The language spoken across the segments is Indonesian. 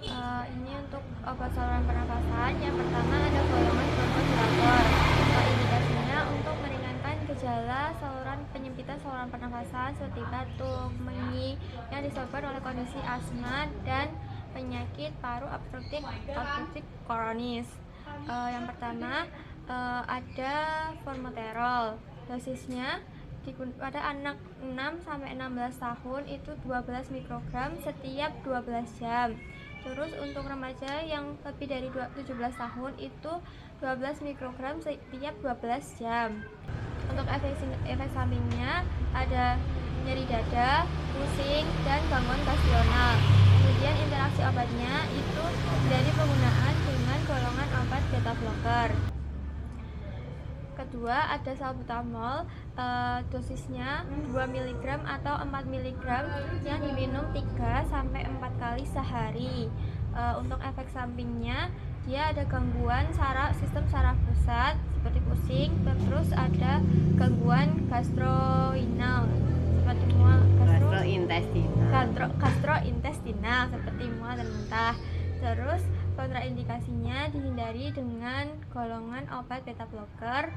Ini untuk obat saluran pernafasan. Yang pertama ada golongan bronchodilator. Indikasinya untuk meringankan gejala saluran penyempitan saluran pernafasan seperti batuk, mengi yang disebabkan oleh kondisi asma dan penyakit paru obstruktif kronis. Yang pertama ada formoterol. Dosisnya pada anak 6-16 tahun itu 12 mikrogram setiap 12 jam. Terus untuk remaja yang lebih dari 17 tahun itu 12 mikrogram setiap 12 jam. Untuk efek sampingnya ada nyeri dada, pusing, dan gangguan gastrointestinal. Kemudian interaksi obatnya itu dari penggunaan dengan golongan obat beta blocker. Kedua ada salbutamol, dosisnya 2 mg atau 4 mg yang diminum 3-4 kali sehari. Untuk efek sampingnya dia ada gangguan sistem saraf pusat seperti pusing, terus ada gangguan gastrointestinal seperti mual, gastrointestinal seperti mual dan muntah. Terus kontraindikasinya dihindari dengan golongan obat beta blocker.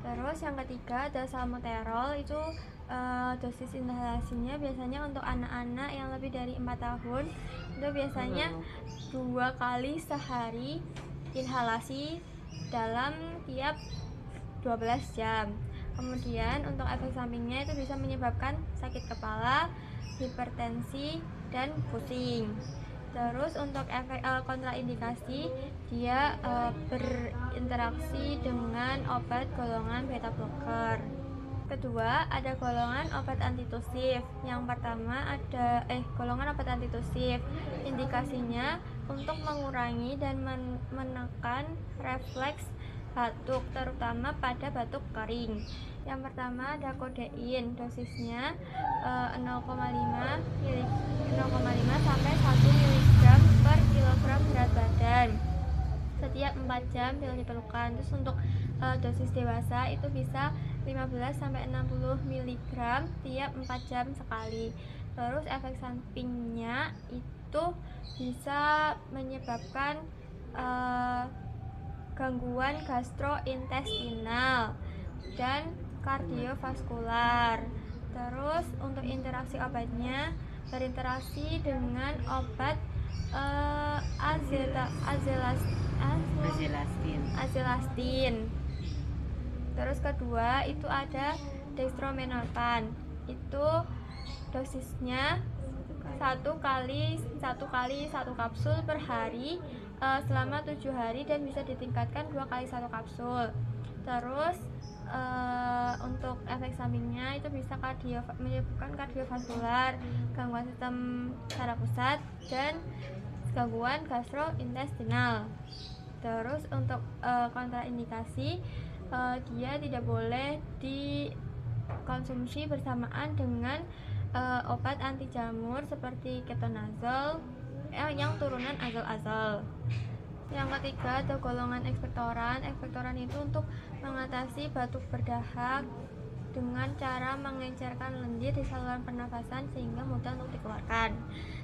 Terus yang ketiga ada salmeterol, itu dosis inhalasinya biasanya untuk anak-anak yang lebih dari 4 tahun itu biasanya 2 kali sehari inhalasi dalam tiap 12 jam. Kemudian untuk efek sampingnya itu bisa menyebabkan sakit kepala, hipertensi, dan pusing. Terus untuk efek kontraindikasi dia berinteraksi dengan obat golongan beta blocker. Kedua ada golongan obat antitusif. Yang pertama ada golongan obat antitusif. Indikasinya untuk mengurangi dan menekan refleks batuk, terutama pada batuk kering. Yang pertama ada kodein, dosisnya 0,5 sampai 1 mg per kilogram berat badan. Setiap 4 jam bila diperlukan. Terus untuk dosis dewasa itu bisa 15 sampai 60 mg tiap 4 jam sekali. Terus efek sampingnya itu bisa menyebabkan gangguan gastrointestinal dan kardiovaskular. Terus untuk interaksi obatnya berinteraksi dengan obat azelastin. Terus kedua itu ada dextromenorphan. Itu dosisnya 1 kali 1 kapsul per hari selama 7 hari dan bisa ditingkatkan 2 kali 1 kapsul. Terus untuk efek sampingnya itu bisa menyebabkan kardiovaskular, gangguan sistem saraf pusat, dan gangguan gastrointestinal. Terus untuk kontraindikasi dia tidak boleh dikonsumsi bersamaan dengan obat anti jamur seperti ketonazol yang turunan azol-azol. Yang ketiga ada golongan ekspektoran. Ekspektoran itu untuk mengatasi batuk berdahak dengan cara mengencerkan lendir di saluran pernafasan sehingga mudah untuk dikeluarkan.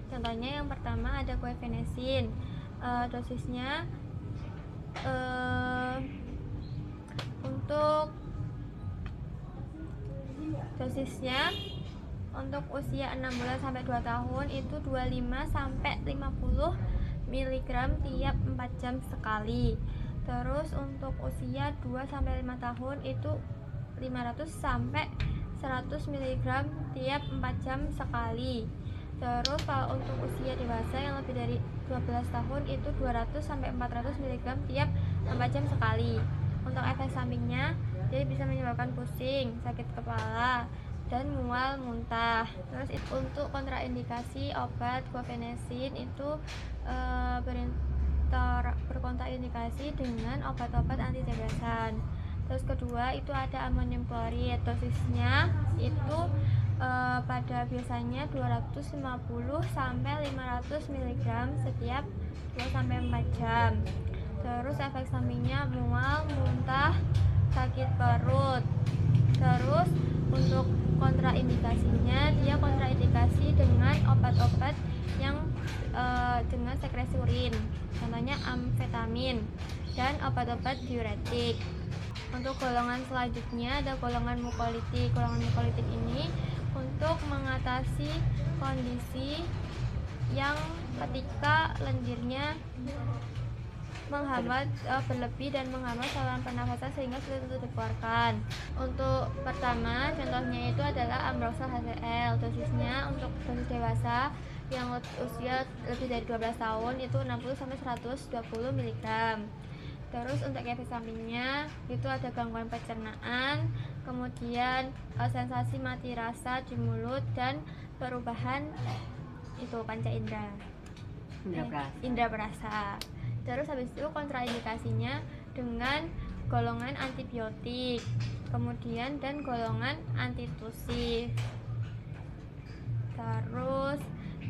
Contohnya yang pertama ada guaifenesin. Dosisnya untuk usia 6 bulan sampai 2 tahun itu 25 sampai 50 mg tiap 4 jam sekali. Terus untuk usia 2 sampai 5 tahun itu 500 sampai 100 mg tiap 4 jam sekali. Terus kalau untuk usia dewasa yang lebih dari 12 tahun itu 200 sampai 400 mg tiap 4 jam sekali. Untuk efek sampingnya dia bisa menyebabkan pusing, sakit kepala, dan mual muntah. Terus untuk kontraindikasi obat guaifenesin itu berkontraindikasi dengan obat-obat antidepresan. Terus kedua itu ada amonium klorid. Dosisnya itu pada biasanya 250 sampai 500 mg setiap 2 sampai 4 jam. Terus efek sampingnya mual, muntah, sakit perut. Terus untuk kontraindikasinya dia kontraindikasi dengan obat-obat yang dengan sekresi urin, contohnya amfetamin dan obat-obat diuretik. Untuk golongan selanjutnya ada golongan mukolitik. Golongan mukolitik ini untuk mengatasi kondisi yang ketika lendirnya menghambat berlebih dan menghambat saluran pernafasan sehingga sulit untuk dikeluarkan. Untuk pertama contohnya itu adalah Ambroxol HCl. Dosisnya untuk dosis dewasa yang usia lebih dari 12 tahun itu 60 sampai 120 mg. Terus untuk efek sampingnya itu ada gangguan pencernaan, kemudian sensasi mati rasa di mulut dan perubahan itu panca indera. Indra perasa. Terus habis itu kontraindikasinya dengan golongan antibiotik, kemudian dan golongan antitusif. Terus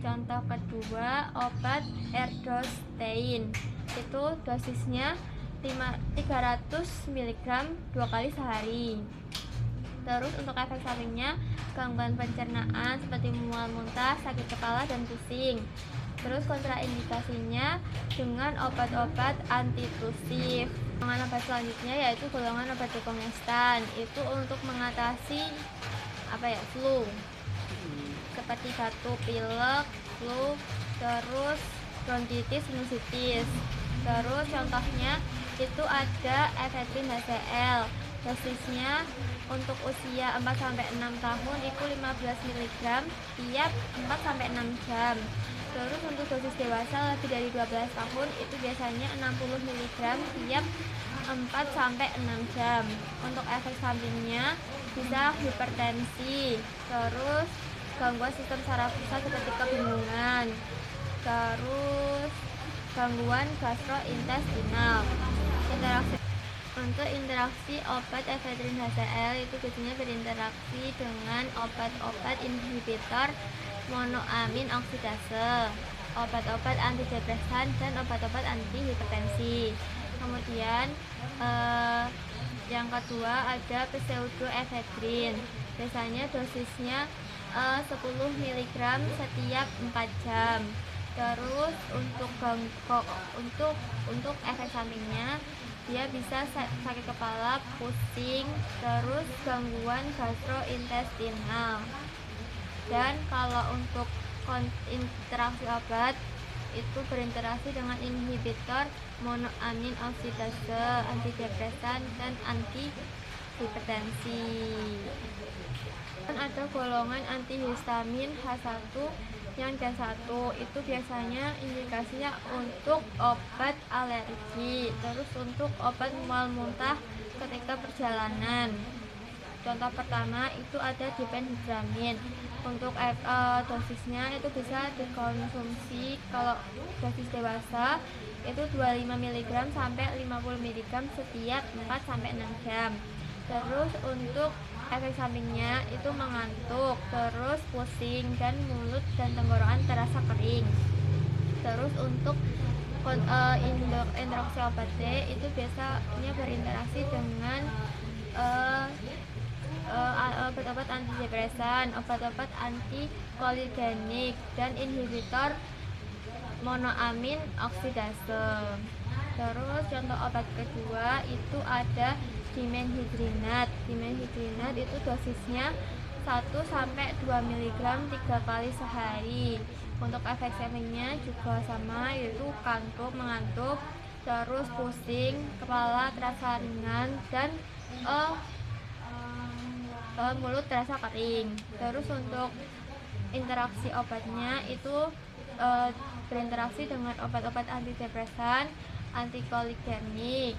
contoh kedua obat erdostein, itu dosisnya 300 mg 2 kali sehari. Terus untuk efek sampingnya gangguan pencernaan seperti mual, muntah, sakit kepala dan pusing. Terus kontraindikasinya dengan obat-obat antitusif. Golongan obat selanjutnya yaitu golongan obat dekongestan. Itu untuk mengatasi flu, seperti batuk pilek, flu, terus bronkitis, sinusitis. Terus contohnya itu ada efedrin HCl. Dosisnya untuk usia 4-6 tahun itu 15 mg tiap 4-6 jam. Terus untuk dosis dewasa lebih dari 12 tahun itu biasanya 60 mg tiap 4-6 jam. Untuk efek sampingnya bisa hipertensi, terus gangguan sistem saraf pusat seperti kebingungan, terus gangguan gastrointestinal. Untuk interaksi obat efedrin HCl itu biasanya berinteraksi dengan obat-obat inhibitor monoamin oksidase, obat-obat antidepresan dan obat-obat anti hipertensi. Kemudian yang kedua ada pseudoefedrin. Biasanya dosisnya 10 mg setiap 4 jam. Terus untuk efek sampingnya dia bisa sakit kepala, pusing, terus gangguan gastrointestinal. Dan kalau untuk interaksi obat itu berinteraksi dengan inhibitor monoamin oksidase, antidepresan dan anti hipertensi. Dan ada golongan antihistamin H1 yang D1 itu biasanya indikasinya untuk obat alergi, terus untuk obat mual muntah ketika perjalanan. Contoh pertama itu ada diphenhydramine. Untuk dosisnya itu bisa dikonsumsi kalau dosis dewasa itu 25 mg sampai 50 mg setiap 4-6 jam. Terus untuk efek sampingnya itu mengantuk, terus pusing dan mulut dan tenggorokan terasa kering. Terus untuk interaksi obat D itu biasanya berinteraksi dengan obat-obat antidepresan, obat-obat antikoligenik dan inhibitor monoamin oksidase. Terus contoh obat kedua itu ada dimenhidrinat. Dimenhidrinat itu dosisnya 1-2 mg 3 kali sehari. Untuk efek sampingnya juga sama, yaitu mengantuk, terus pusing, kepala terasa ringan dan mulut terasa kering. Terus untuk interaksi obatnya itu berinteraksi dengan obat-obat antidepresan, antikoligenik,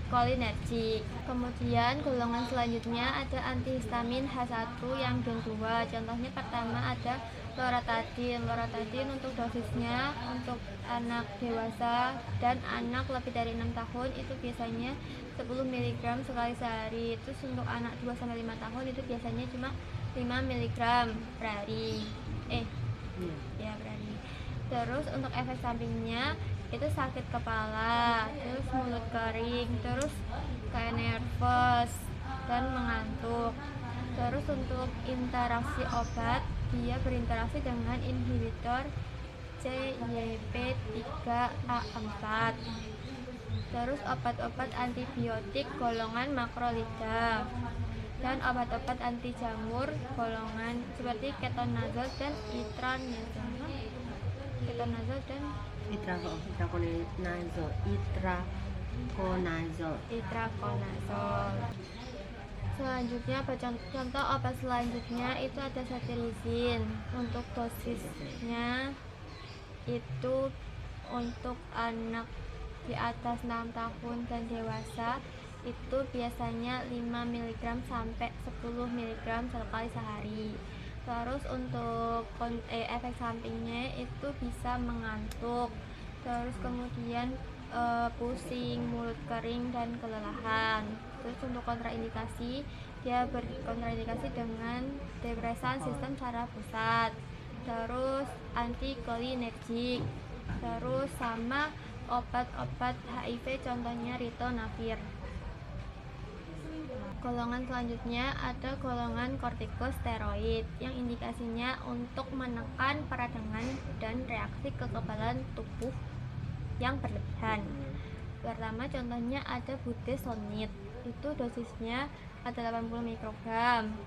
kolinergik. Kemudian golongan selanjutnya ada antihistamin H1 yang gen 2. Contohnya pertama ada loratadin. Loratadin untuk dosisnya untuk anak dewasa dan anak lebih dari 6 tahun itu biasanya 10 mg sekali sehari. Terus untuk anak 2-5 tahun itu biasanya cuma 5 mg per hari. Per hari. Terus untuk efek sampingnya itu sakit kepala, terus mulut kering, terus kayak nervous dan mengantuk. Terus untuk interaksi obat dia berinteraksi dengan inhibitor CYP3A4. Terus obat-obat antibiotik golongan makrolida dan obat-obat anti jamur golongan seperti ketonazol dan itraconazol itraconazol. Selanjutnya contoh obat selanjutnya itu ada cetirizin. Untuk dosisnya itu untuk anak di atas 6 tahun dan dewasa itu biasanya 5 mg sampai 10 mg sekali sehari. Terus untuk efek sampingnya itu bisa mengantuk, terus kemudian pusing, mulut kering dan kelelahan. Terus untuk kontraindikasi, dia berkontraindikasi dengan depresan sistem saraf pusat, terus antikolinergik, terus sama obat-obat HIV contohnya ritonavir. Golongan selanjutnya ada golongan kortikosteroid yang indikasinya untuk menekan peradangan dan reaksi kekebalan tubuh yang berlebihan. Pertama contohnya ada budesonid, itu dosisnya ada 80 mikrogram,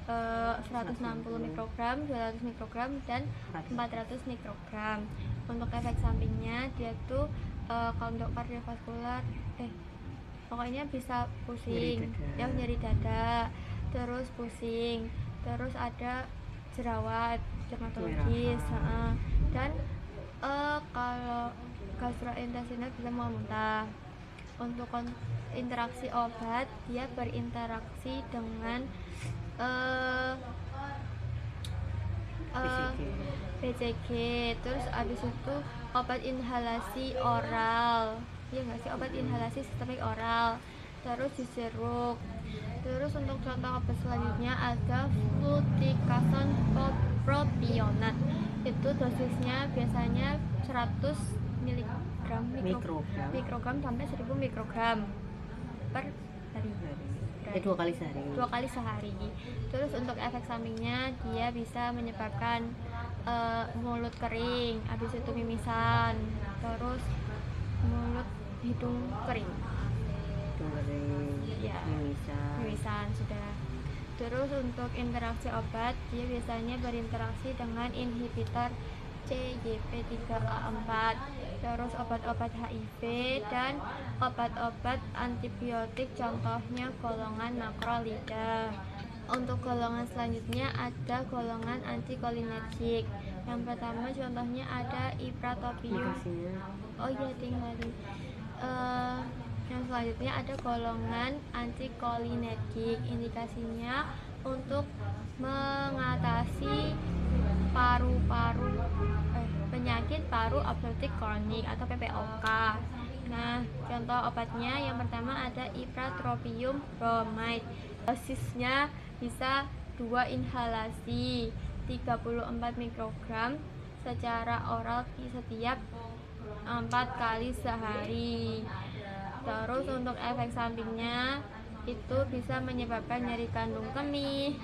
160 mikrogram, 200 mikrogram, dan 400 mikrogram. Untuk efek sampingnya dia tuh kalau untuk kardiovaskular pokoknya bisa pusing, nyeri dada, terus pusing, terus ada jerawat dermatologis, dan kalau gastrointestinal bisa mual-muntah. Untuk interaksi obat, dia berinteraksi dengan BCG, terus abis itu obat inhalasi oral, iya nggak sih, obat inhalasi sistemik oral, terus diseruk. Terus untuk contoh obat selanjutnya ada fluticasone propionat, itu dosisnya biasanya 100 mikrogram sampai 1000 mikrogram per hari. Dua kali sehari. Terus untuk efek sampingnya dia bisa menyebabkan mulut kering, habis itu mimisan, terus hidung kering, ya, mimisan sudah. Terus untuk interaksi obat, dia biasanya berinteraksi dengan inhibitor CYP3A4, terus obat-obat HIV dan obat-obat antibiotik contohnya golongan makrolida. Untuk golongan selanjutnya ada golongan antikolinergik. Yang pertama contohnya ada ipratropium. Yang selanjutnya ada golongan antikolinergik. Indikasinya untuk mengatasi penyakit paru obstruktif kronik atau PPOK. Nah, contoh obatnya yang pertama ada ipratropium bromide. Dosisnya bisa 2 inhalasi 34 mikrogram secara oral setiap 4 kali sehari. Terus untuk efek sampingnya itu bisa menyebabkan nyeri kandung kemih,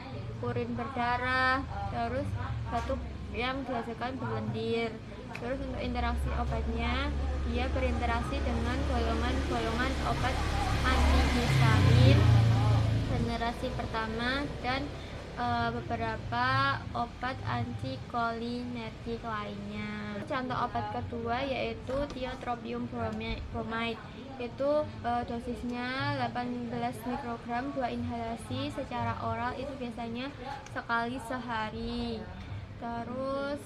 urin berdarah, terus batuk yang dihasilkan berlendir. Terus untuk interaksi obatnya, dia berinteraksi dengan golongan obat antihistamin generasi pertama dan beberapa obat antikolinergik lainnya. Contoh obat kedua yaitu tiotropium bromide. Itu dosisnya 18 mikrogram 2 inhalasi secara oral, itu biasanya sekali sehari. Terus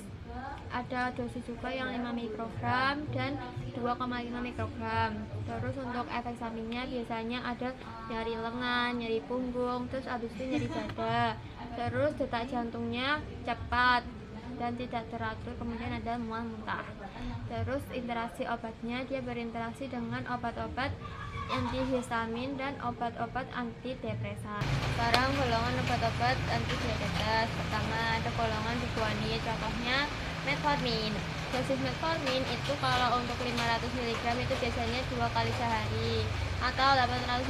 ada dosis juga yang 5 mikrogram dan 2,5 mikrogram. Terus untuk efek sampingnya biasanya ada nyeri lengan, nyeri punggung, terus habis itu nyeri dada. Terus detak jantungnya cepat dan tidak teratur, kemudian ada mual muntah. Terus interaksi obatnya, dia berinteraksi dengan obat-obat antihistamin dan obat-obat antidepresan. Sekarang golongan obat-obat antidiabetes. Pertama ada golongan biguanid, contohnya metformin. Dosis metformin itu kalau untuk 500 mg itu biasanya 2 kali sehari atau 850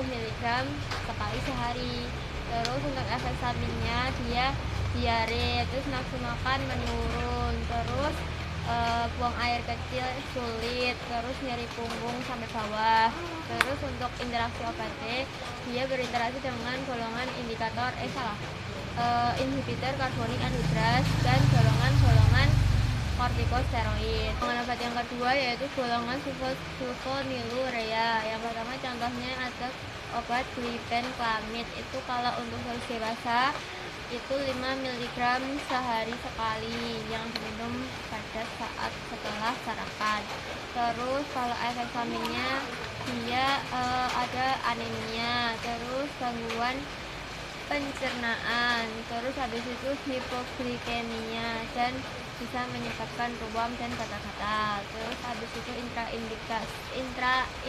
mg sekali sehari. Terus untuk efek sampingnya dia diare, terus nafsu makan menurun, terus buang air kecil sulit, terus nyeri punggung sampai bawah. Terus untuk interaksi obatnya, dia berinteraksi dengan golongan inhibitor karbonik anhidras dan golongan kortikosteroid. Golongan obat yang kedua yaitu golongan sulfonylurea. Yang pertama contohnya ada obat glibenclamid. Itu kalau untuk dosis dewasa itu 5 mg sehari sekali yang diminum pada saat setelah sarapan. Terus kalau efek sampingnya dia ada anemia, terus gangguan pencernaan, terus habis itu hipoglikemia dan bisa menyebabkan ruam dan gatal-gatal. Terus habis itu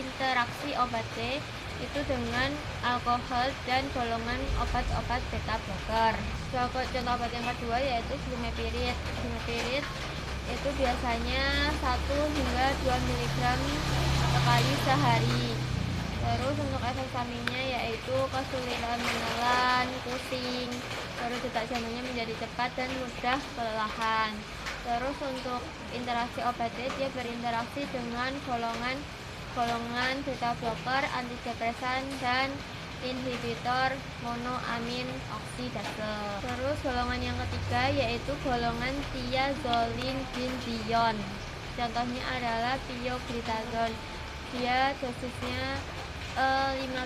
interaksi obat C itu dengan alkohol dan golongan obat-obat beta blocker. Contoh obat yang kedua yaitu glimepiride. Glimepiride itu biasanya 1 hingga 2 mg sekali sehari. Terus untuk efek sampingnya yaitu kesulitan menelan, pusing, terus detak jantungnya menjadi cepat dan mudah kelelahan. Terus untuk interaksi obatnya dia berinteraksi dengan golongan beta blocker, antidepresan dan inhibitor monoamin oksidase. Terus golongan yang ketiga yaitu golongan thiazolidinedione. Contohnya adalah pioglitazone. Dia dosisnya 15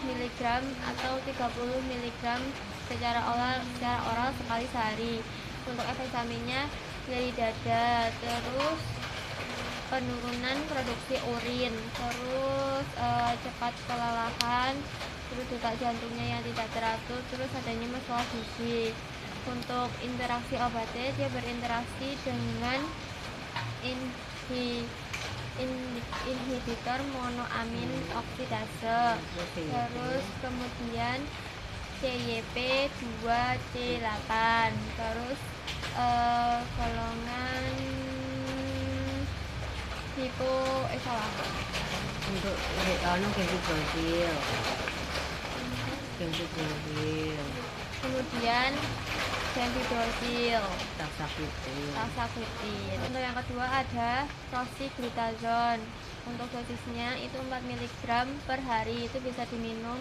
mg atau 30 mg secara oral sekali sehari. Untuk efek sampingnya nyeri dada, terus penurunan produksi urin, terus cepat kelelahan, terus detak jantungnya yang tidak teratur, terus adanya masalah gigi. Untuk interaksi obatnya dia berinteraksi dengan inhibitor monoamin oksidase, terus kemudian CYP2C8, terus golongan Untuk genfibrosil, kemudian gemfibrozil, taxaquetin. Untuk yang kedua ada rosiglitazone. Untuk dosisnya itu 4 mg per hari, itu bisa diminum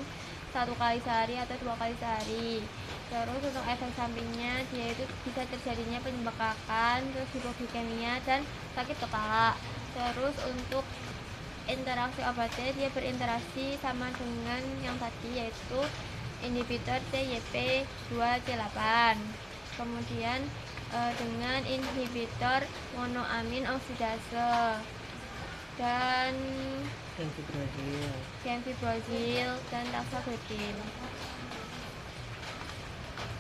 1 kali sehari atau 2 kali sehari. Terus untuk efek sampingnya dia itu bisa terjadinya pembengkakan, terus hipoglikemia dan sakit kepala. Terus untuk interaksi obatnya dia berinteraksi sama dengan yang tadi yaitu inhibitor CYP2C8, kemudian dengan inhibitor monoamin oksidase dan gemfibrozil dan taxaquetin.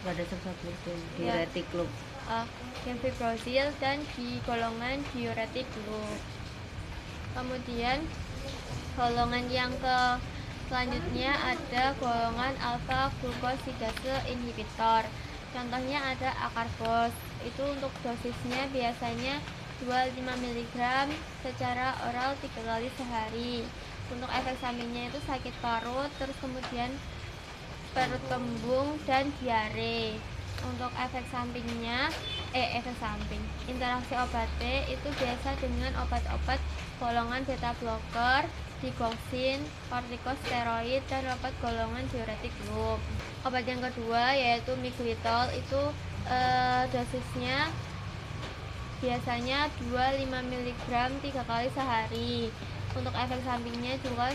Pada taxaquetin, diuretik loop. Gemfibrozil dan di golongan diuretik loop. Kemudian golongan yang selanjutnya ada golongan alpha glucosidase inhibitor. Contohnya ada acarbose. Itu untuk dosisnya biasanya 25 mg secara oral 3 kali sehari. Untuk efek sampingnya itu sakit parut, terus kemudian perut kembung dan diare. Untuk efek sampingnya interaksi obatnya itu biasa dengan obat-obat golongan beta blocker, digoxin, kortikosteroid dan obat golongan diuretik loop. Obat yang kedua yaitu miglytol, itu dosisnya biasanya 25 mg 3 kali sehari. Untuk efek sampingnya juga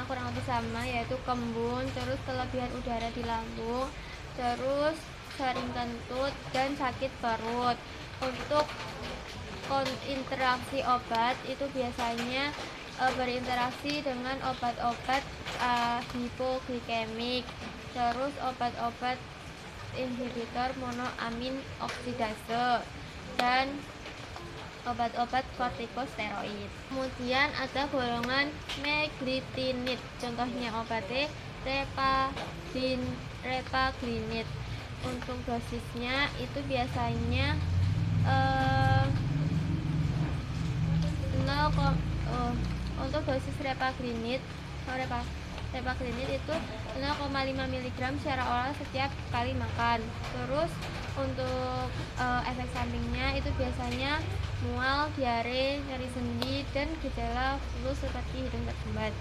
kurang lebih sama, yaitu kembung, terus kelebihan udara di lambung, terus sering kentut dan sakit perut. Untuk interaksi obat itu biasanya berinteraksi dengan obat-obat hipoglikemik, terus obat-obat inhibitor monoamin oksidase dan obat-obat kortikosteroid. Kemudian ada golongan meglitinid. Contohnya obatnya repaglinid. Untuk dosisnya itu biasanya 0, untuk dosis repaglinid itu 0,5 mg secara oral setiap kali makan. Terus Untuk efek sampingnya itu biasanya mual, diare, nyeri sendi, dan gejala flu seperti hidung tersumbat.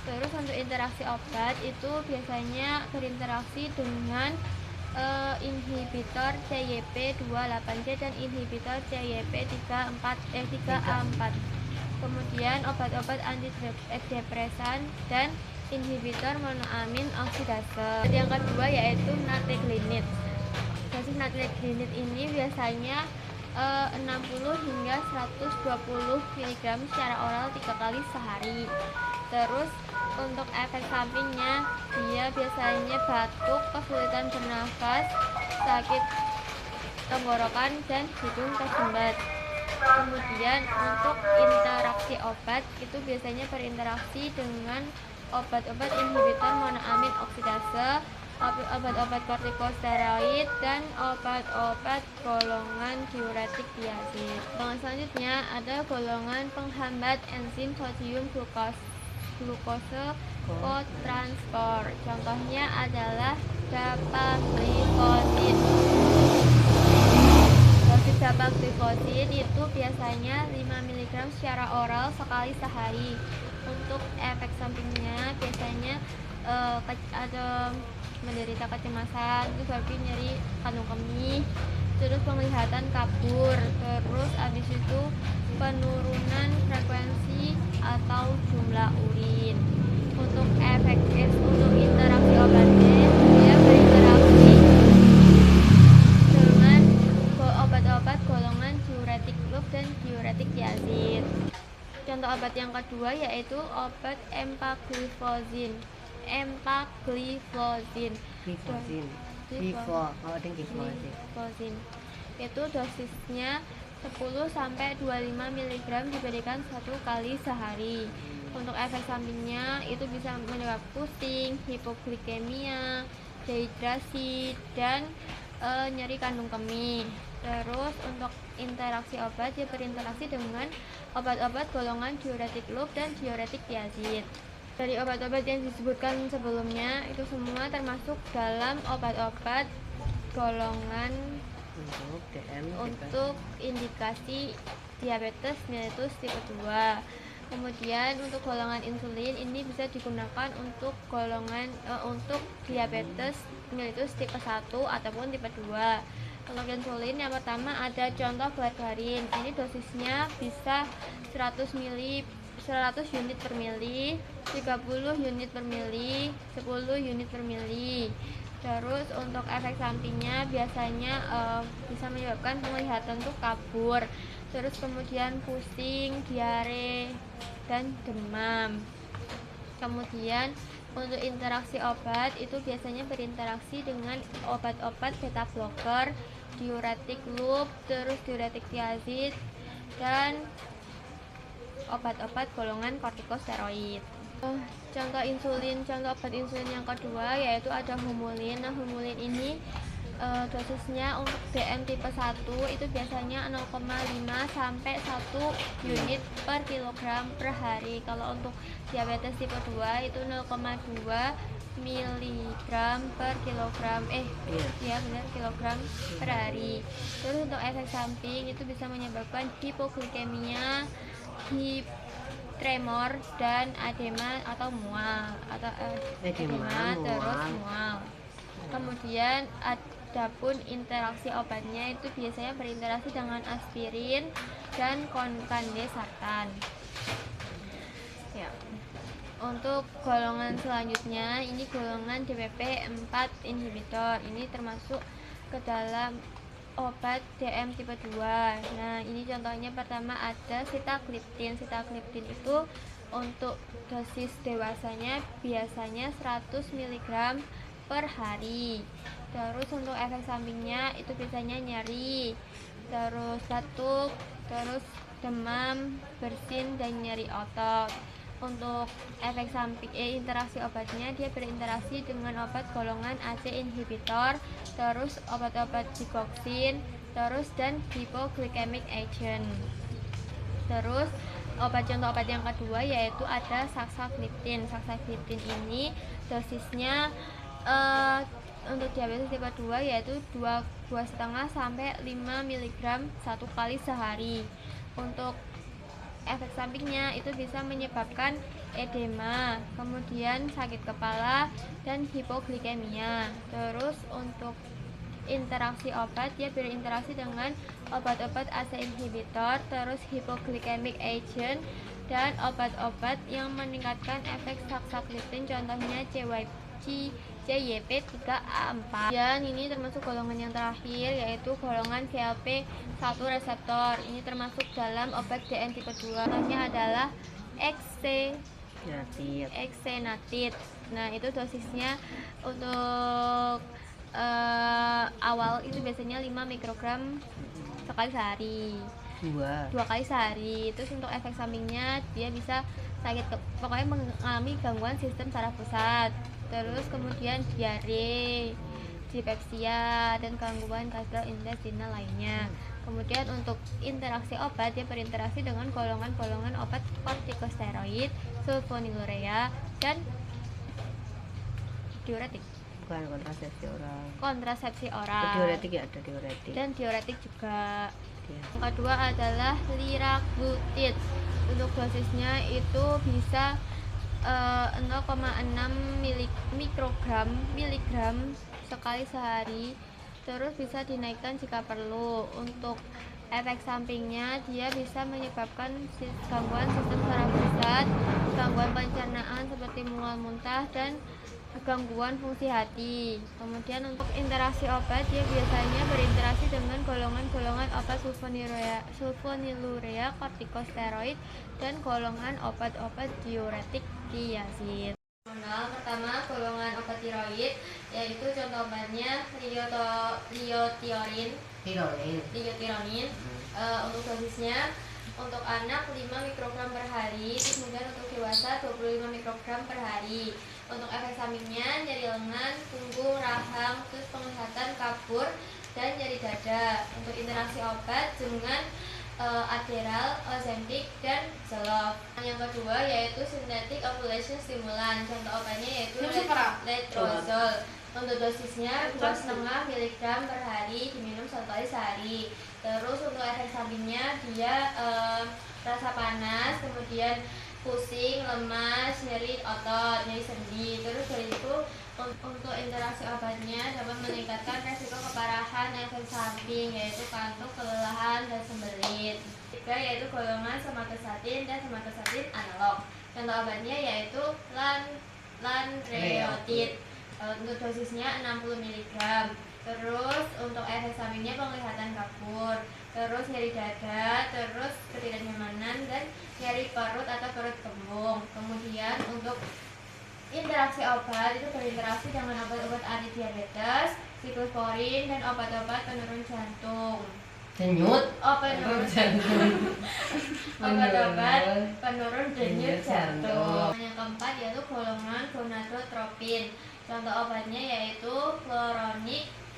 Terus untuk interaksi obat itu biasanya berinteraksi dengan inhibitor CYP28C dan inhibitor CYP3A4. Kemudian obat-obat antidepresan dan inhibitor monoamin oksidase. Yang kedua yaitu natriglynid. Dosis natriglynid ini biasanya 60 hingga 120 mg secara oral 3 kali sehari. Terus untuk efek sampingnya dia biasanya batuk, kesulitan bernafas, sakit tenggorokan, dan hidung tersumbat. Kemudian untuk interaksi obat itu biasanya berinteraksi dengan obat-obat inhibitor monoamin oksidase, obat-obat kortikosteroid, dan obat-obat golongan diuretik diazid. Golongan selanjutnya ada golongan penghambat enzim sodium glukose kotransport. Contohnya adalah dapagliflozin. Dosis dapagliflozin itu biasanya 5 mg secara oral sekali sehari. Untuk efek sampingnya biasanya ada menderita kecemasan, seperti nyeri kandung kemih, terus penglihatan kabur, terus habis itu penurunan frekuensi atau jumlah urin. Untuk untuk interaksi obatnya dia berinteraksi dengan obat-obat golongan diuretik loop dan diuretik diazid. Contoh obat yang kedua yaitu obat empagliflozin. Itu dosisnya 10 sampai 25 mg diberikan 1 kali sehari. Untuk efek sampingnya itu bisa menyebabkan pusing, hipoglikemia, dehidrasi, dan nyeri kandung kemih. Terus untuk interaksi obat dia berinteraksi dengan obat-obat golongan diuretik loop dan diuretik diazid. Dari obat-obat yang disebutkan sebelumnya itu semua termasuk dalam obat-obat golongan untuk indikasi diabetes mellitus tipe 2. Kemudian untuk golongan insulin ini bisa digunakan untuk golongan untuk diabetes mellitus tipe 1 ataupun tipe 2. Untuk insulin yang pertama ada contoh glargarin. Ini dosisnya bisa 100 unit per mili, 30 unit per mili, 10 unit per mili. Terus untuk efek sampingnya biasanya bisa menyebabkan penglihatan tuh kabur, terus kemudian pusing, diare, dan demam. Kemudian untuk interaksi obat itu biasanya berinteraksi dengan obat-obat beta blocker, diuretik loop, terus diuretik diazid, dan obat-obat golongan kortikosteroid. Contoh obat insulin yang kedua yaitu ada humulin. Nah, humulin ini dosisnya untuk DM tipe 1 itu biasanya 0,5 sampai 1 unit per kilogram per hari. Kalau untuk diabetes tipe 2 itu 0,2 miligram per kilogram kilogram per hari. Terus untuk efek samping itu bisa menyebabkan hipoglikemia, tremor, dan edema atau mual terus mual. Kemudian adapun interaksi obatnya itu biasanya berinteraksi dengan aspirin dan kondensatan. Ya. Untuk golongan selanjutnya ini golongan DPP-4 inhibitor. Ini termasuk ke dalam obat DM tipe 2. Nah, ini contohnya pertama ada sitagliptin. Sitagliptin itu untuk dosis dewasanya biasanya 100 mg per hari. Terus untuk efek sampingnya itu biasanya nyeri, terus batuk, terus demam, bersin, dan nyeri otot. Untuk efek samping interaksi obatnya dia berinteraksi dengan obat golongan AC inhibitor, terus obat-obat digoxin, terus dan hypoglycemic agent. Terus contoh obat yang kedua yaitu ada saxagliptin. Saxagliptin ini dosisnya untuk diabetes tipe 2 yaitu 2 2,5 sampai 5 mg satu kali sehari. Untuk efek sampingnya itu bisa menyebabkan edema, kemudian sakit kepala dan hipoglikemia. Terus untuk interaksi obat, dia berinteraksi dengan obat-obat ACE inhibitor, terus hypoglycemic agent, dan obat-obat yang meningkatkan efek saxagliptin, contohnya CYP3A4. Dan ini termasuk golongan yang terakhir, yaitu golongan GLP-1 reseptor. Ini termasuk dalam obat DN tipe 2. Contohnya adalah Exenatid. Nah, itu dosisnya untuk awal itu biasanya 5 mikrogram sekali sehari, dua kali sehari. Terus untuk efek sampingnya dia bisa pokoknya mengalami gangguan sistem saraf pusat, terus kemudian diare, dispepsia, dan gangguan gastrointestinal lainnya. Kemudian untuk interaksi obat, dia berinteraksi dengan golongan-golongan obat kortikosteroid, sulfonylurea, dan diuretik. Bukan Kontrasepsi oral. Diuretik ya, ada diuretik. Dan diuretik juga. Ya. Yang kedua adalah liraglutid. Untuk dosisnya itu bisa 0,6 miligram sekali sehari. Terus bisa dinaikkan jika perlu. Untuk efek sampingnya, dia bisa menyebabkan gangguan sistem saraf pusat, gangguan pencernaan seperti mual, muntah, dan gangguan fungsi hati. Kemudian untuk interaksi obat, dia biasanya berinteraksi dengan golongan-golongan obat sulfonylurea, kortikosteroid, dan golongan obat-obat diuretik diazid. Pertama, golongan obat tiroid, yaitu contoh obatnya liotironin. Untuk dosisnya, untuk anak 5 mikrogram per hari, kemudian untuk dewasa 25 mikrogram per hari. Untuk efek sampingnya, nyeri lengan, punggung, rahang, terus penglihatan kabur, dan nyeri dada. Untuk interaksi obat dengan Adderall, Ozempic, dan Zoloft. Yang kedua yaitu synthetic ovulation stimulant. Contoh obatnya yaitu letrozole. Untuk dosisnya 2,5 mg per hari, diminum 1 kali sehari. Terus untuk efek sampingnya dia rasa panas, kemudian pusing, lemas, nyeri otot, nyeri sendi. Terus dari itu untuk interaksi obatnya dapat meningkatkan resiko keparahan efek samping, yaitu kantuk, kelelahan, dan sembelit. Ketiga yaitu golongan somatostatin dan somatostatin analog. Contoh obatnya yaitu lanreotid. Untuk dosisnya 60 mg. Terus untuk efek sampingnya penglihatan kabur, terus nyeri dada, terus ketidaknyamanan, dan nyeri perut atau perut kembung. Kemudian untuk interaksi obat itu berinteraksi dengan obat-obat anti diabetes, siklosporin, dan obat-obat penurun jantung. Penurun jantung. Obat-obat penurun denyut jantung. Yang keempat yaitu golongan gonadotropin. Contoh obatnya yaitu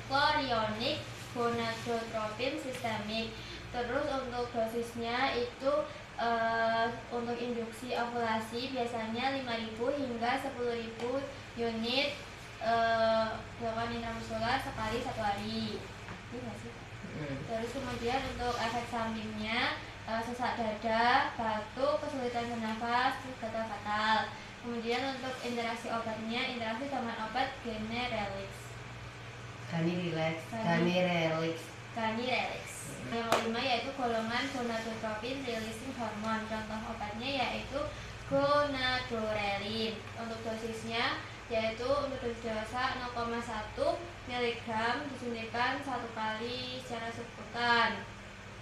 chlorionik gonadotropin sistemik. Terus untuk dosisnya itu untuk induksi ovulasi biasanya 5.000 hingga 10.000 unit dilakukan intramuskular sekali 1 hari. Terus kemudian untuk efek sampingnya sesak dada, batuk, kesulitan bernafas, gatal fatal. Kemudian untuk interaksi obatnya, interaksi dengan obat Ganirelix. Yang kelima yaitu golongan gonadotropin releasing hormone. Contoh obatnya yaitu gonadorelin. Untuk dosisnya yaitu untuk dosis dewasa 0,1 mg disuntikan 1 kali secara subkutan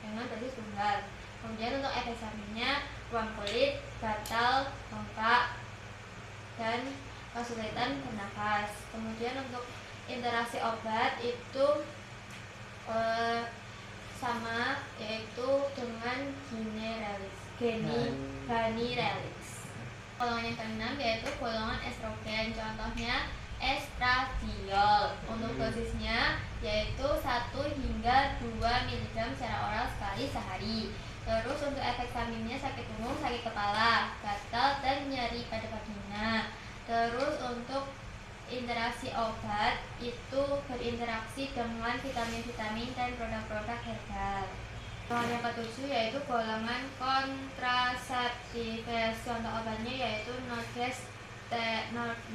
dengan dosis tunggal. Kemudian untuk efek sampingnya ruam kulit, gatal, bengkak, dan kesulitan bernafas. Kemudian untuk interaksi obat itu sama, yaitu dengan Ganirelix. Golongan yang keenam yaitu golongan estrogen. Contohnya estradiol. Untuk dosisnya yaitu 1 hingga 2 mg secara oral sekali sehari. Terus untuk efek sampingnya sakit punggung, sakit kepala, gatal, dan nyeri pada vagina. Terus untuk interaksi obat itu berinteraksi dengan vitamin-vitamin dan produk-produk herbal. Golongan yang ketujuh yaitu golongan kontraseptif. Contoh obatnya yaitu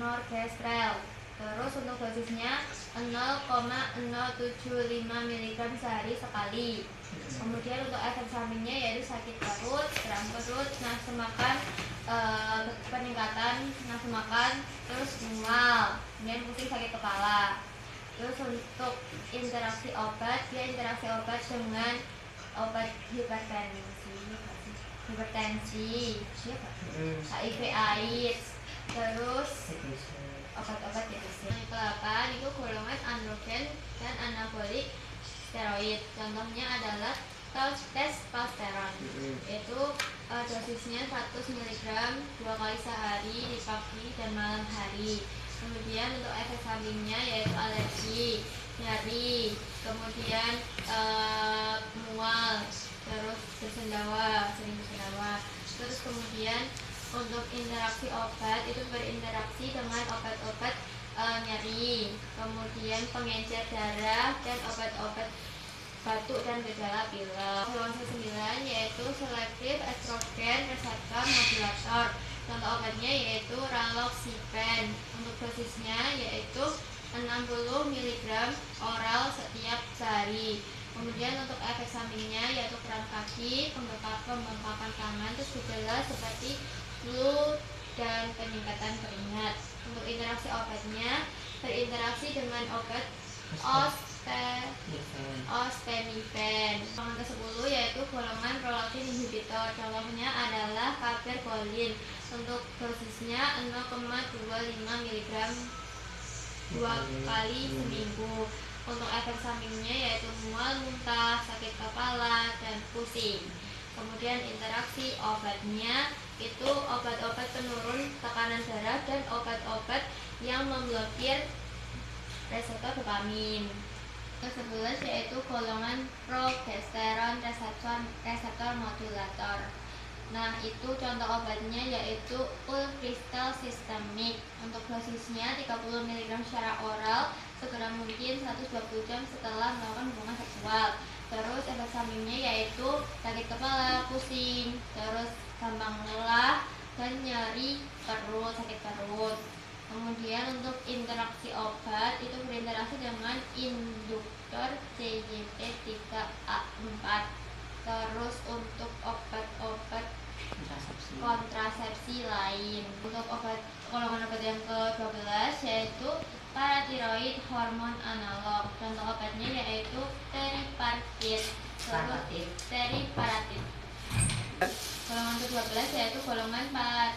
norgestrel. Terus untuk dosisnya 0,075 mg sehari sekali. Kemudian untuk efek sampingnya yaitu sakit perut, kram perut, nafsu makan, peningkatan nafsu makan, terus mual, kemudian pusing, sakit kepala. Terus untuk interaksi obat, dia interaksi obat dengan obat hipertensi, HIV AIDS, terus obat-obat diabetes. Yang ke-8 itu golongan androgen dan anabolik steroid. Contohnya adalah testosteron. Itu dosisnya 100 mg 2 kali sehari di pagi dan malam hari. Kemudian untuk efek sampingnya yaitu alergi, nyeri, kemudian mual, terus bersendawa, sering bersendawa. Terus kemudian untuk interaksi obat itu berinteraksi dengan obat-obat nyeri, kemudian pengencer darah, dan obat-obat batuk dan gejala pilek. Golongan ke-9 yaitu selektif estrogen reseptor modulator. Contoh obatnya yaitu raloxifene. Untuk dosisnya yaitu 60 mg oral setiap sehari. Kemudian untuk efek sampingnya yaitu kram kaki, pembengkakan tangan, terus gejala seperti flu dan peningkatan keringat. Untuk interaksi obatnya berinteraksi dengan obat osteomifen. Golongan ke-10 yaitu golongan prolaktin inhibitor. Contohnya adalah cabergoline. Untuk dosisnya 0,25 mg 2 kali seminggu. Untuk efek sampingnya yaitu mual, muntah, sakit kepala, dan pusing. Kemudian interaksi obatnya itu obat-obat penurun tekanan darah dan obat-obat yang memblokir reseptor dopamin. Ke-11 yaitu golongan progesteron reseptor modulator. Nah, itu contoh obatnya yaitu ulcristal sistemik. Untuk dosisnya 30 mg secara oral segera mungkin 120 jam setelah melakukan hubungan seksual. Terus efek sampingnya yaitu sakit kepala, pusing, terus gampang lelah, dan nyeri perut, sakit perut. Kemudian untuk interaksi obat itu berinteraksi dengan induktor CYP3A4. Terus untuk obat-obat kontrasepsi lain. Untuk golongan obat yang ke-12 yaitu paratiroid hormon analog. Contoh obatnya yaitu teriparatid. Golongan ke-12 yaitu golongan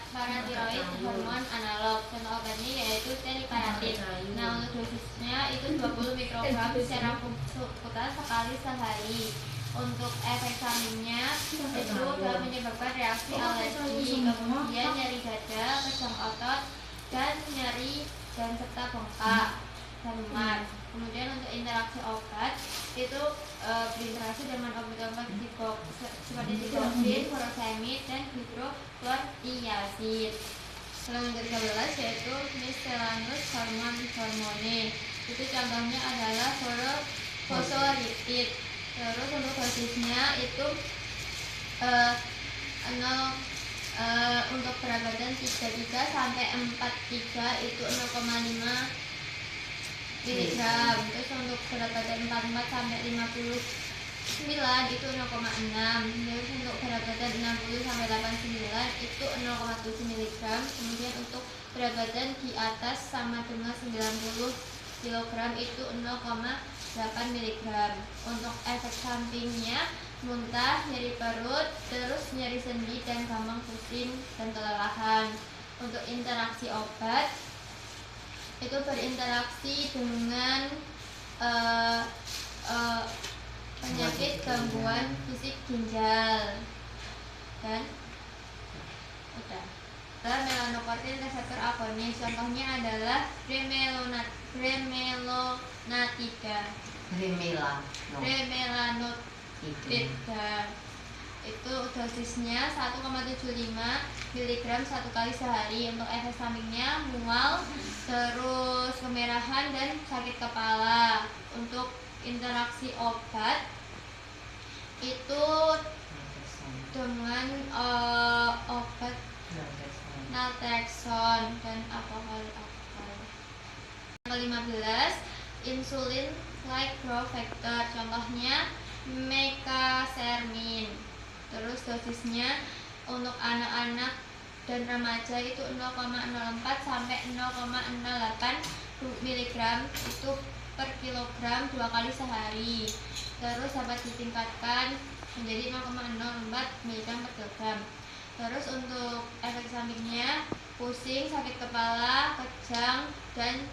paratiroid hormon analog. Contoh obatnya yaitu teriparatid. Nah, untuk dosisnya itu 20 mikrogram secara subkutan sekali sehari. Untuk efek sampingnya itu dapat menyebabkan reaksi alergi, kemudian nyeri dada, kejang otot, dan nyeri dan serta bengkak dan memar. Kemudian untuk interaksi obat itu berinteraksi dengan obat-obat seperti digoxin, furosemid, dan hidrochlorothiazid. Golongan ke-13 yaitu miscellaneous hormone. Itu contohnya adalah fosfolipid. Terus untuk dosisnya itu untuk berat badan 33 sampai 43 itu 0,5 mg. Terus untuk berat badan 44 sampai 59 itu 0,6. Terus untuk berat badan 60 sampai 89 itu 0,7 mg. Kemudian untuk berat badan di atas sama dengan 90 kg itu 0,8 mg. Untuk efek sampingnya muntah, nyeri perut, terus nyeri sendi, dan gampang pusing dan kelelahan. Untuk interaksi obat itu berinteraksi dengan penyakit gangguan fisik ginjal dan udah. Melanocortin reseptor agonis. Contohnya adalah bremelanotida, itu dosisnya 1,75 mg satu kali sehari. Untuk efek sampingnya mual, terus kemerahan dan sakit kepala. Untuk interaksi obat itu dengan obat naltrexone dan alkohol. Yang ke-15, insulin like growth factor, contohnya mekasermin. Terus dosisnya untuk anak-anak dan remaja itu 0,04 sampai 0,08 mg itu per kilogram 2 kali sehari. Terus dapat ditingkatkan menjadi 0,04 mg per kilogram. Terus untuk efek sampingnya pusing, sakit kepala, kejang, dan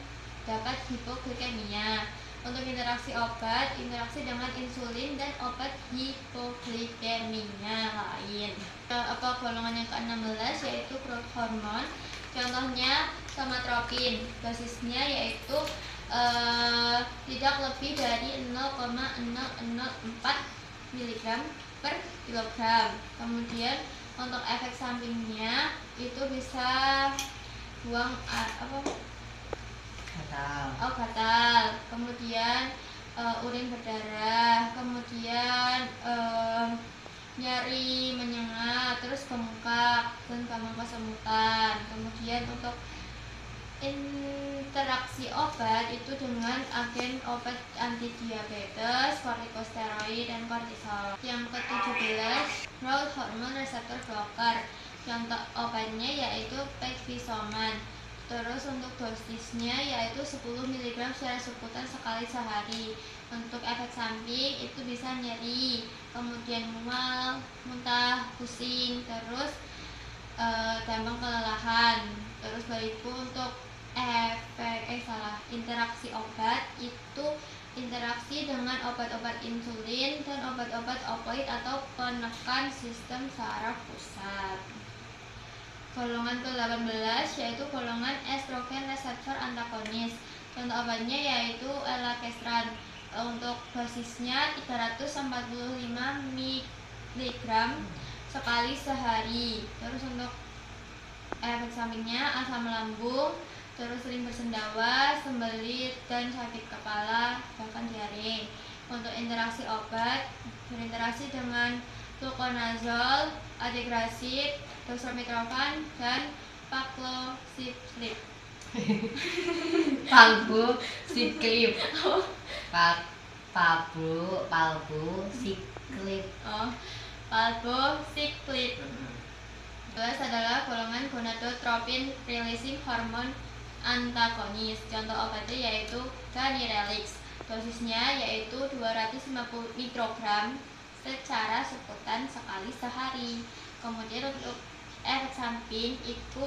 dapat hipoglikemia. Untuk interaksi obat, interaksi dengan insulin dan obat hipoglikemia lain. Golongan yang ke-16 yaitu growth hormone, contohnya somatropin. Dosisnya yaitu tidak lebih dari 0,004 mg per kilogram. Kemudian untuk efek sampingnya itu bisa buang gatal, kemudian urin berdarah, kemudian nyeri, menyengat, terus bengkak dan gampang kesemutan. Kemudian untuk interaksi obat itu dengan agen obat anti diabetes, kortikosteroid, dan kortisol. Yang ke-17, growth hormone receptor blocker. Contoh obatnya yaitu pegfisoman. Terus untuk dosisnya yaitu 10 mg secara subkutan sekali sehari. Untuk efek samping itu bisa nyeri, kemudian mual, muntah, pusing, terus gampang kelelahan. Terus baikku untuk interaksi obat itu interaksi dengan obat-obat insulin dan obat-obat opioid atau penekan sistem saraf pusat. Golongan ke-18 yaitu golongan estrogen reseptor antagonis. Contoh obatnya yaitu elacestrant. Untuk dosisnya 345 mg sekali sehari. Terus untuk efek sampingnya asam lambung, terus sering bersendawa, sembelit, dan sakit kepala, bahkan diare. Untuk interaksi obat berinteraksi dengan fluconazole, adagrasib, dextromethorphan, dan palbociclib. Palbociclib. Palbociclib. Terus adalah golongan gonadotropin releasing hormone antagonis. Contoh obatnya yaitu ganirelix. Dosisnya yaitu 250 mikrogram secara subkutan sekali sehari. Kemudian untuk efek samping itu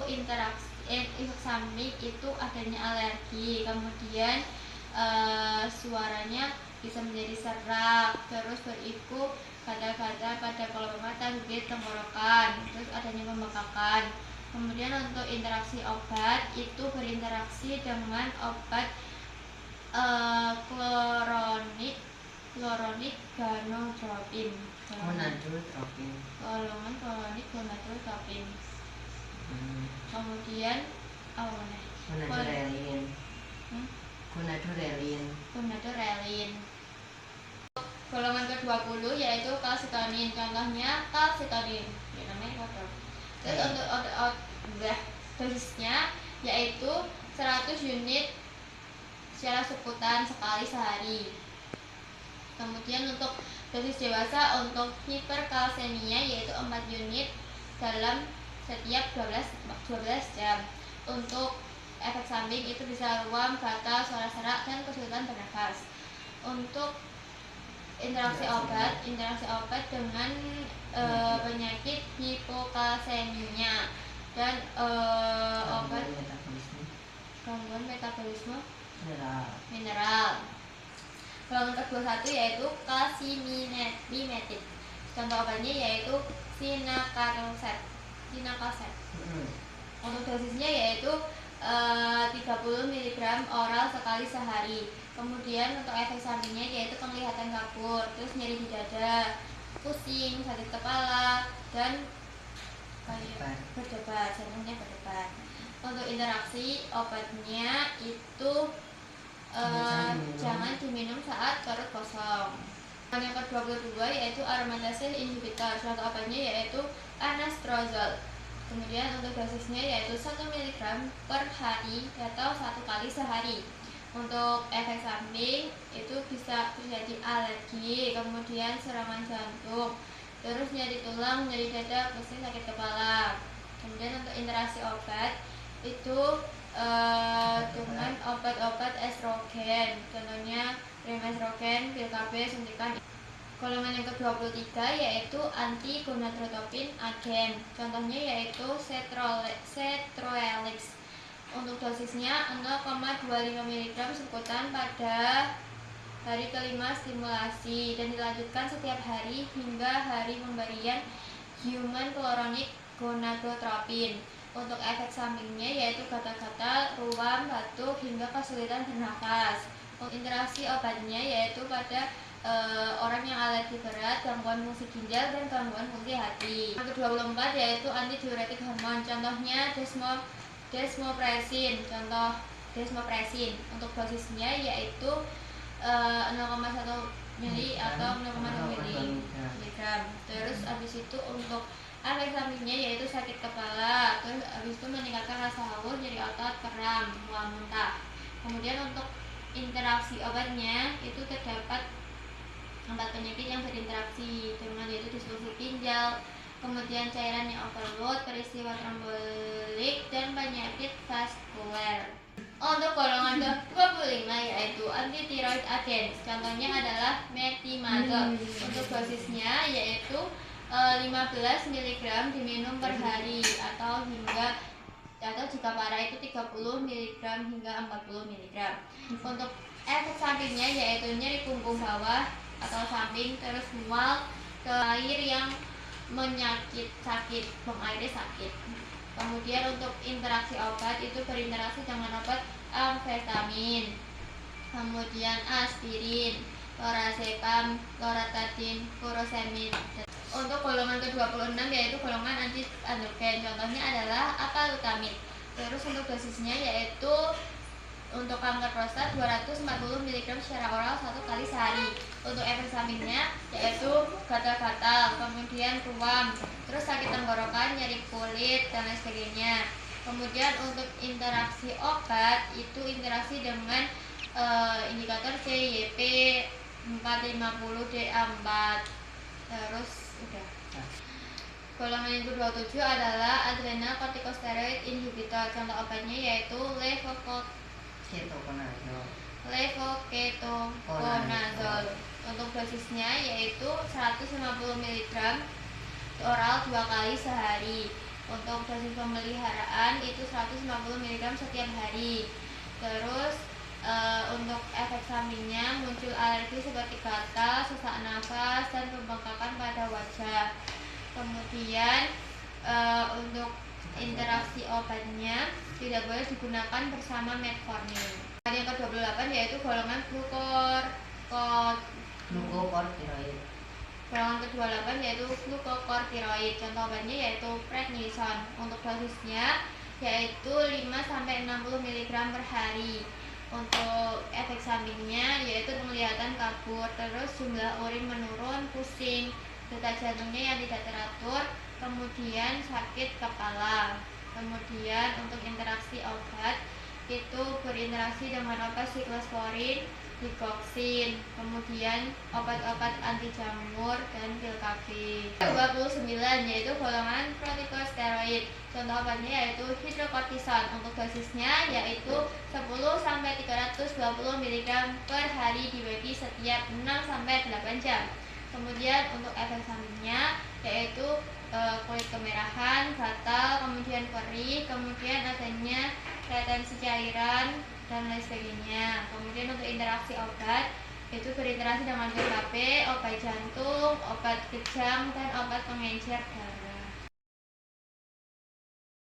efek samping itu adanya alergi, kemudian suaranya bisa menjadi serak, terus beriku gatal-gatal pada kelopak mata, bibir, tenggorokan, terus adanya pembengkakan. Kemudian untuk interaksi obat itu berinteraksi dengan obat kloronik gonadotropin. Golongan kloronik gonadotropin. Kemudian gonadorelin. Golongan ke-20 yaitu kalsitonin. Contohnya kalsitonin. Ya, namanya kotor. Terus untuk dosisnya yaitu 100 unit secara subkutan sekali sehari. Kemudian untuk dosis dewasa untuk hiperkalsemia yaitu 4 unit dalam setiap 12 jam. Untuk efek samping itu bisa ruam, gatal, suara serak, dan kesulitan bernafas. Untuk interaksi obat dengan penyakit hipokalsemia dan obat gangguan metabolisme mineral. Golongan ke-21 yaitu calcimimetid. Contoh obatnya yaitu sinakalset. Untuk dosisnya yaitu 30 mg oral sekali sehari. Kemudian untuk efek sampingnya yaitu penglihatan kabur, terus nyeri di dada, pusing, sakit kepala, dan kayak berdebar, jantungnya berdebar. Untuk interaksi obatnya itu jangan diminum saat perut kosong. Yang ke-22 yaitu aromatase inhibitor. Contoh obatnya yaitu anastrozol. Kemudian untuk dosisnya yaitu 1 mg per hari atau 1 kali sehari. Untuk efek samping itu bisa terjadi alergi, kemudian serangan jantung, terus nyeri tulang, nyeri dada, pusing, sakit kepala. Kemudian untuk interaksi obat itu dengan obat-obat estrogen, contohnya remestrogen, pil KB, suntikan. Golongan yang ke-23 yaitu anti-gonadotropin agen, contohnya yaitu cetrorelix. Untuk dosisnya 0,25 mg sebutan pada hari kelima stimulasi dan dilanjutkan setiap hari hingga hari pemberian human chloronic gonadotropin. Untuk efek sampingnya yaitu gatal-gatal, ruam, batuk, hingga kesulitan bernafas. Untuk interaksi obatnya yaitu pada orang yang alergi berat, gangguan fungsi ginjal, dan gangguan fungsi hati. Yang ke-24 yaitu antidiuretik hormon, contohnya desmopresin. Contoh desmopresin untuk dosisnya yaitu 0,1 mili atau 0,2 mg. Terus habis itu untuk efek sampingnya yaitu sakit kepala, terus habis itu meningkatkan rasa haus, nyeri otot, kram, mual muntah. Kemudian untuk interaksi obatnya itu terdapat 4 penyakit yang berinteraksi dengan yaitu disfungsi ginjal, kemudian cairan yang overload, peristiwa trombolik, dan penyakit vaskuler. Untuk golongan ke-25 yaitu antitiroid agen, contohnya adalah metimazol. Untuk dosisnya yaitu 15 mg diminum per hari atau jika parah itu 30 mg hingga 40 mg. Untuk efek sampingnya yaitu nyeri punggung bawah atau samping, terus mual, ke air yang sakit, buang airnya sakit. Kemudian untuk interaksi obat itu berinteraksi dengan obat amfetamin, kemudian aspirin, lorazepam, loratadin, furosemid. Untuk golongan ke-26 yaitu golongan antiandrogen, contohnya adalah apalutamid. Terus untuk dosisnya yaitu untuk kanker prostat 240 mg secara oral 1 kali sehari. Untuk efek sampingnya yaitu gatal-gatal, kemudian ruam, terus sakit tenggorokan, nyeri kulit, dan lain sebagainya. Kemudian untuk interaksi obat itu interaksi dengan indikator CYP 450DA4. Terus udah. Golongan yang ke-27 adalah adrenal corticosteroid inhibitor. Contoh obatnya yaitu levoketoconazole. Untuk dosisnya yaitu 150 mg oral 2 kali sehari. Untuk dosis pemeliharaan itu 150 mg setiap hari. Terus untuk efek sampingnya muncul alergi seperti gatal, sesak nafas, dan pembengkakan pada wajah. Kemudian untuk interaksi obatnya tidak boleh digunakan bersama metformin. Yang ke-28 yaitu golongan glukokortikoid. Golongan ke-28 yaitu glukokortikoid. Contoh obatnya yaitu prednison. Untuk dosisnya yaitu 5-60 mg per hari. Untuk efek sampingnya yaitu penglihatan kabur, terus jumlah urin menurun, pusing, detak jantungnya yang tidak teratur, kemudian sakit kepala. Kemudian untuk interaksi obat itu berinteraksi dengan obat siklosporin, digoxin, kemudian obat-obat anti jamur, dan pil KB. 29 yaitu golongan corticosteroid. Contoh obatnya yaitu hidrokortison. Untuk dosisnya yaitu 10-320 mg per hari dibagi setiap 6-8 jam. Kemudian untuk efek sampingnya yaitu kulit kemerahan, gatal, kemudian perih, kemudian adanya retensi cairan, dan lain sebagainya. Kemudian untuk interaksi obat itu berinteraksi dengan pil KB, obat jantung, obat kejang, dan obat pengencer darah.